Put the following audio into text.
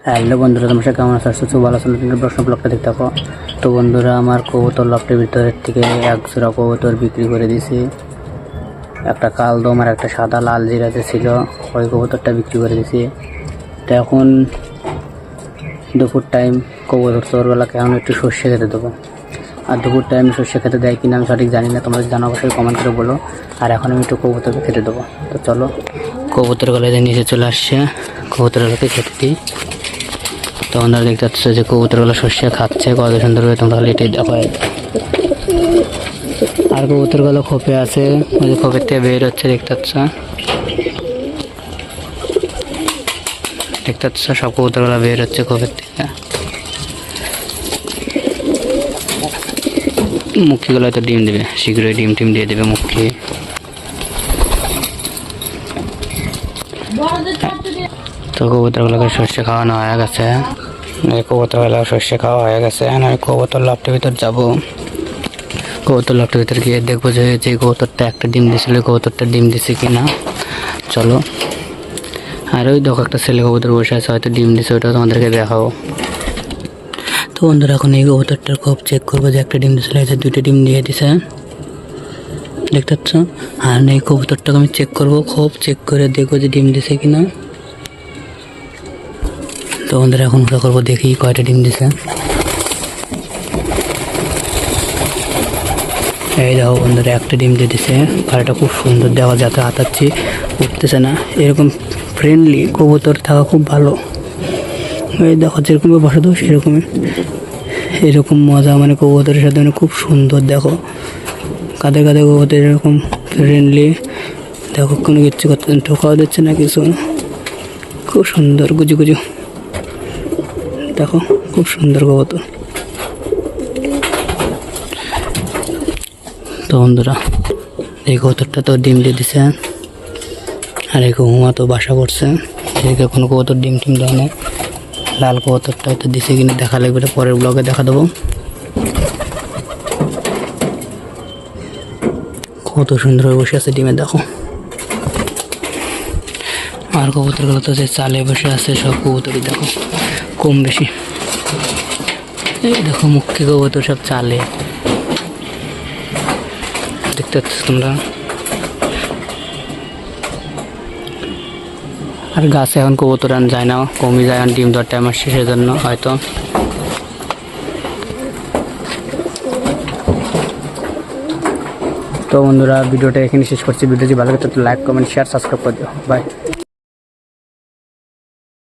Hello বন্ধুরা, তোমার সাথে কেমন আছো? সুস্থ ভালো আছো? নতুন প্রশ্ন ব্লগটা দেখতে থাকো। তো বন্ধুরা, আমার কবুতর লফটের ভিতরের থেকে এক জোড়া কবুতর বিক্রি করে দিয়েছি। একটা কালদম আর একটা সাদা লাল জিরাতে ছিল, ওই কবুতরটা বিক্রি করে দিয়েছি। তো এখন দুপুর টাইম, কবুতর চোরবেলা কেমন একটু সর্ষে খেতে দেবো। আর দুপুর টাইম সর্ষে খেতে দেয় কিনা আমি সঠিক জানি না, তোমরা জানো অবশ্যই কমেন্ট করে বলো। আর এখন আমি একটু কবুতরকে খেতে দেবো। তো চলো, কবুতর গলায় নিচে চলে আসছে, কবুতরগুলোকে খেতে দিই। তো আপনারা দেখতে পাচ্ছ যে কবুতরগুলো সর্ষে খাচ্ছে কত সুন্দর করে, তোমরা খালি এটাই দেখো। আর কবুতরগুলো খোপে আছে, ওই যে খোপের থেকে বের হচ্ছে, দেখতে পাচ্ছ সব কবুতরগুলো বের হচ্ছে খোপের থেকে। মুখিগুলো হয়তো ডিম দেবে, শীঘ্রই ডিম দিয়ে দেবে মুখি। তো কবুতরগুলোকে সর্ষে খাওয়ানো হয়ে গেছে, কবুতরগুলো সর্ষে খাওয়া হয়ে গেছে। আমি কবুতর লফটের ভিতর যাবো। কবুতর লফটের ভিতর গিয়ে দেখবো যে কবুতরটা একটা ডিম দিয়েছিল, কবুতরটা ডিম দিছে কিনা। চলো। আর ওই দেখো একটা ছেলে কবুতর বসে আছে, হয়তো ডিম দিছে, ওটাও তোমাদেরকে দেখাবো। তো বন্ধুরা, এখন এই কবুতরটার খোপ চেক করবো যে একটা ডিম দিয়েছিল, এই যে দুটো ডিম দিয়ে দিছে, দেখতে পাচ্ছ। আর এই কবুতরটাকে আমি চেক করবো, খোপ চেক করে দেখবো যে ডিম দিছে কিনা। তো বন্ধুরা, এখন ওটা করবো, দেখি কয়টা ডিম দিছে। এই দেখো বন্ধুরা, একটা ডিম দিয়ে দিছে। পাড়াটা খুব সুন্দর, দেওয়া যাতে হাতাচ্ছি, উঠতেছে না। এরকম ফ্রেন্ডলি কবুতর থাকা খুব ভালো। এই দেখো, যেরকম বসা দেবো সেরকমই, এরকম মজা, মানে কবুতরের সাথে মানে খুব সুন্দর। দেখো কাঁধে কাঁধে কবুতর এরকম ফ্রেন্ডলি, দেখো কোনো কিচ্ছু করতে ঠোকাও দিচ্ছে না কিছু, খুব সুন্দর গুজু গুজু। দেখো খুব সুন্দর কবুতর। তো বন্ধুরা, এই কবুতরটা তো ডিম দিয়ে দিছে, আর এই হুমা তো বাসা করছে। এদিকে কোনো কবুতর ডিম দেয় না। লাল কবুতরটা হয়তো দিছে কিনা দেখা লাগবে, পরের ব্লগে দেখা দেবো। কত সুন্দর বসে আছে ডিমে, দেখো। আর কবুতরগুলো তো যে চালে বসে আছে, সব কবুতরই দেখো কম বেশি। এই দেখো মুখ্য কবুতর সব চালে, দেখতে পাচ্ছ তোমরা। আর গাছে এখন কবুতর আন যায় না, কমই যায়, এখন ডিম দেওয়ার টাইম আসছে সেজন্য হয়তো। তো বন্ধুরা, ভিডিওটা এখানে শেষ করছি। ভিডিওটি ভালো লাগে তো লাইক, কমেন্ট, শেয়ার, সাবস্ক্রাইব করে দিও। বাই।